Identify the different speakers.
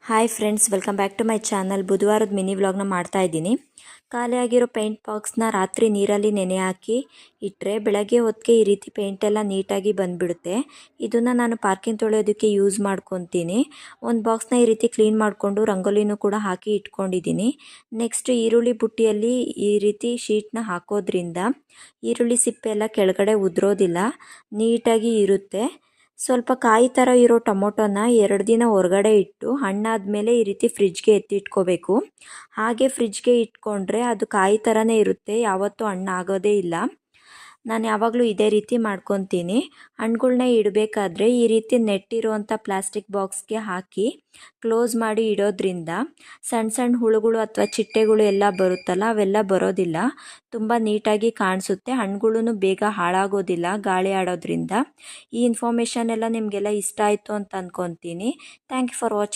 Speaker 1: Hi friends, welcome back to my channel. ಬುಧವಾರದ mini ವ್ಲಾಗ್ನ ಮಾಡ್ತಾ ಇದ್ದೀನಿ. ಖಾಲಿಯಾಗಿರೋ ಪೇಂಟ್ ಬಾಕ್ಸ್ನ ರಾತ್ರಿ ನೀರಲ್ಲಿ ನೆನೆ ಹಾಕಿ ಇಟ್ಟರೆ ಬೆಳಗ್ಗೆ ಹೊತ್ತಿಗೆ ಈ ರೀತಿ ಪೇಂಟ್ ಎಲ್ಲ ನೀಟಾಗಿ ಬಂದುಬಿಡುತ್ತೆ. ಇದನ್ನು ನಾನು ಪಾರ್ಕಿಂಗ್ ತೊಳೆಯೋದಕ್ಕೆ ಯೂಸ್ ಮಾಡ್ಕೊತೀನಿ. ಒಂದು ಬಾಕ್ಸ್ನ ಈ ರೀತಿ ಕ್ಲೀನ್ ಮಾಡಿಕೊಂಡು ರಂಗೋಲಿನೂ ಕೂಡ ಹಾಕಿ ಇಟ್ಕೊಂಡಿದ್ದೀನಿ. ನೆಕ್ಸ್ಟ್ ಈರುಳ್ಳಿ ಬುಟ್ಟಿಯಲ್ಲಿ ಈ ರೀತಿ ಶೀಟ್ನ ಹಾಕೋದ್ರಿಂದ ಈರುಳ್ಳಿ ಸಿಪ್ಪೆ ಎಲ್ಲ ಕೆಳಗಡೆ ಉದುರೋದಿಲ್ಲ, ನೀಟಾಗಿ ಇರುತ್ತೆ. ಸ್ವಲ್ಪ ಕಾಯಿ ಥರ ಇರೋ ಟೊಮೊಟೊನ 2 ದಿನ ಹೊರಗಡೆ ಇಟ್ಟು ಹಣ್ಣಾದಮೇಲೆ ಈ ರೀತಿ ಫ್ರಿಜ್ಗೆ ಎತ್ತಿಟ್ಕೋಬೇಕು. ಹಾಗೆ ಫ್ರಿಜ್ಗೆ ಇಟ್ಕೊಂಡ್ರೆ ಅದು ಕಾಯಿ ಥರನೇ ಇರುತ್ತೆ, ಯಾವತ್ತೂ ಹಣ್ಣಾಗೋದೇ ಇಲ್ಲ. ನಾನು ಯಾವಾಗಲೂ ಇದೇ ರೀತಿ ಮಾಡ್ಕೊತೀನಿ. ಹಣ್ಣುಗಳ್ನ ಇಡಬೇಕಾದ್ರೆ ಈ ರೀತಿ ನೆಟ್ಟಿರುವಂಥ ಪ್ಲಾಸ್ಟಿಕ್ ಬಾಕ್ಸ್ಗೆ ಹಾಕಿ ಕ್ಲೋಸ್ ಮಾಡಿ ಇಡೋದ್ರಿಂದ ಸಣ್ಣ ಸಣ್ಣ ಹುಳುಗಳು ಅಥವಾ ಚಿಟ್ಟೆಗಳು ಎಲ್ಲ ಬರುತ್ತಲ್ಲ, ಅವೆಲ್ಲ ಬರೋದಿಲ್ಲ. ತುಂಬ ನೀಟಾಗಿ ಕಾಣಿಸುತ್ತೆ. ಹಣ್ಣುಗಳೂ ಬೇಗ ಹಾಳಾಗೋದಿಲ್ಲ ಗಾಳಿ ಆಡೋದ್ರಿಂದ. ಈ ಇನ್ಫಾರ್ಮೇಷನ್ ಎಲ್ಲ ನಿಮಗೆಲ್ಲ ಇಷ್ಟ ಆಯಿತು ಅಂತ ಅಂದ್ಕೊತೀನಿ. Thank you for watching.